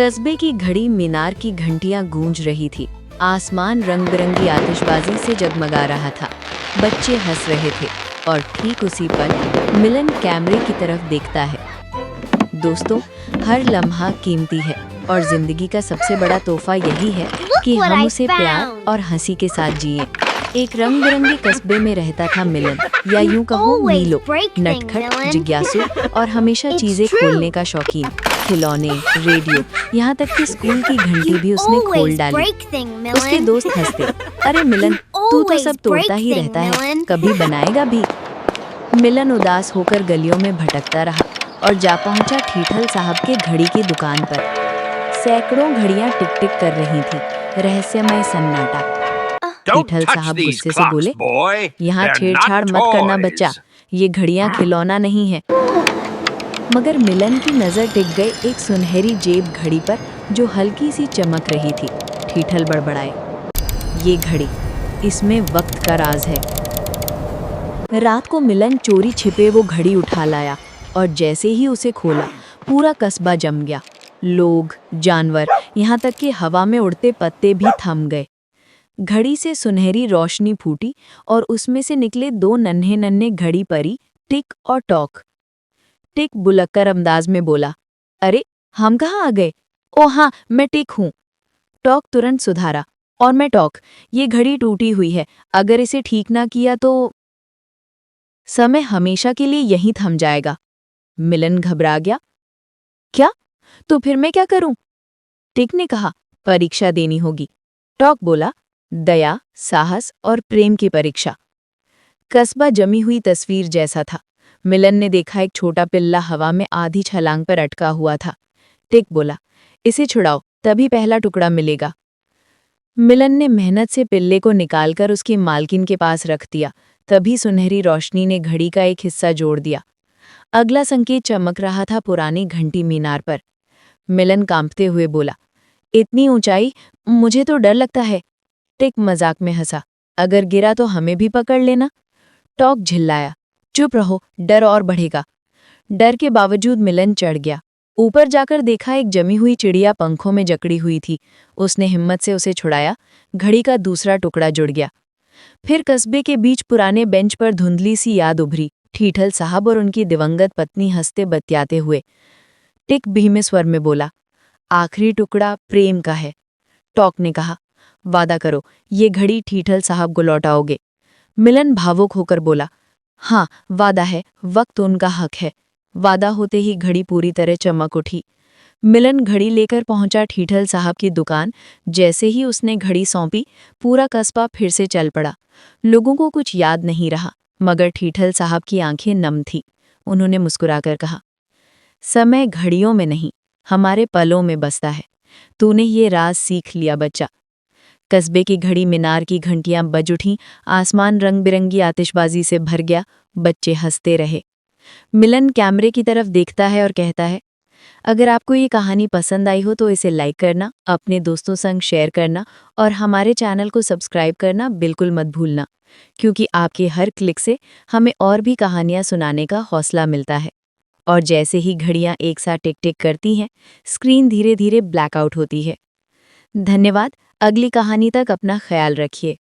कस्बे की घड़ी मीनार की घंटियां गूंज रही थी। आसमान रंग बिरंगी आतिशबाजी से जगमगा रहा था। बच्चे हंस रहे थे और ठीक उसी पल मिलन कैमरे की तरफ देखता है। दोस्तों, हर लम्हा कीमती है और जिंदगी का सबसे बड़ा तोहफा यही है कि हम उसे प्यार और हंसी के साथ जिएं। एक रंग बिरंगे कस्बे में रहता था मिलन, या यूं कहो मीलो, नटखट, जिज्ञासु और हमेशा चीजें खोलने का शौकीन। खिलौने, रेडियो, यहाँ तक कि स्कूल की घंटी भी उसने खोल डाली। उसके दोस्त हंसते, अरे मिलन, तू तो सब तोड़ता ही रहता है, कभी बनाएगा भी? मिलन उदास होकर गलियों में भटकता रहा और जा पहुंचा ठीठल साहब के घड़ी की दुकान पर। सैकड़ों घड़ियां टिक टिक कर रही थी, रहस्यमय सन्नाटा। ठीठल साहब गुस्से से बोले, यहाँ छेड़छाड़ मत करना बच्चा, ये घड़ियां खिलौना नहीं है। मगर मिलन की नजर टिक गई एक सुनहरी जेब घड़ी पर जो हल्की सी चमक रही थी। ठीठल बड़बड़ाए, ये घड़ी, इसमें वक्त का राज है। रात को मिलन चोरी छिपे वो घड़ी उठा लाया और जैसे ही उसे खोला, पूरा कस्बा जम गया। लोग, जानवर, यहाँ तक कि हवा में उड़ते पत्ते भी थम गए। घड़ी से सुनहरी रोशनी फूटी और उसमें से निकले दो नन्हे नन्हे घड़ी परी, टिक और टॉक। टिक बुलक्कर अंदाज में बोला, अरे हम कहाँ आ गए? ओ हाँ, मैं टिक हूँ। टॉक तुरंत सुधारा, और मैं टॉक, ये घड़ी टूटी हुई है, अगर इसे ठीक ना किया तो समय हमेशा के लिए यहीं थम जाएगा। मिलन घबरा गया, क्या? तो फिर मैं क्या करूं? टिक ने कहा, परीक्षा देनी होगी। टॉक बोला, दया, साहस और प्रेम की परीक्षा। कस्बा जमी हुई तस्वीर जैसा था। मिलन ने देखा एक छोटा पिल्ला हवा में आधी छलांग पर अटका हुआ था। टिक बोला, इसे छुड़ाओ, तभी पहला टुकड़ा मिलेगा। मिलन ने मेहनत से पिल्ले को निकालकर उसकी मालकिन के पास रख दिया। तभी सुनहरी रोशनी ने घड़ी का एक हिस्सा जोड़ दिया। अगला संकेत चमक रहा था पुरानी घंटी मीनार पर। मिलन कांपते हुए बोला, इतनी ऊंचाई, मुझे तो डर लगता है। टिक मजाक में हंसा, अगर गिरा तो हमें भी पकड़ लेना। टॉक झिल्लाया, चुप रहो, डर और बढ़ेगा। डर के बावजूद मिलन चढ़ गया। ऊपर जाकर देखा एक जमी हुई चिड़िया पंखों में जकड़ी हुई थी। उसने हिम्मत से उसे छुड़ाया, घड़ी का दूसरा टुकड़ा जुड़ गया। फिर कस्बे के बीच पुराने बेंच पर धुंधली सी याद उभरी, ठीठल साहब और उनकी दिवंगत पत्नी हंसते बतियाते हुए। टिक धीमे स्वर में बोला, आखिरी टुकड़ा प्रेम का है। टॉक ने कहा, वादा करो, ये घड़ी ठीठल साहब को लौटाओगे। मिलन भावुक होकर बोला, हाँ, वादा है, वक्त उनका हक है। वादा होते ही घड़ी पूरी तरह चमक उठी। मिलन घड़ी लेकर पहुंचा ठीठल साहब की दुकान। जैसे ही उसने घड़ी सौंपी, पूरा कस्बा फिर से चल पड़ा। लोगों को कुछ याद नहीं रहा, मगर ठीठल साहब की आंखें नम थीं। उन्होंने मुस्कुराकर कहा, समय घड़ियों में नहीं, हमारे पलों में बसता है। तूने ये राज सीख लिया बच्चा। कस्बे की घड़ी मीनार की घंटियां बज उठीं, आसमान रंग बिरंगी आतिशबाजी से भर गया। बच्चे हंसते रहे। मिलन कैमरे की तरफ देखता है और कहता है, अगर आपको ये कहानी पसंद आई हो तो इसे लाइक करना, अपने दोस्तों संग शेयर करना और हमारे चैनल को सब्सक्राइब करना बिल्कुल मत भूलना, क्योंकि आपके हर क्लिक से हमें और भी कहानियां सुनाने का हौसला मिलता है। और जैसे ही घड़ियां एक साथ टिक टिक करती हैं, स्क्रीन धीरे धीरे ब्लैकआउट होती है। धन्यवाद। अगली कहानी तक अपना ख्याल रखिए।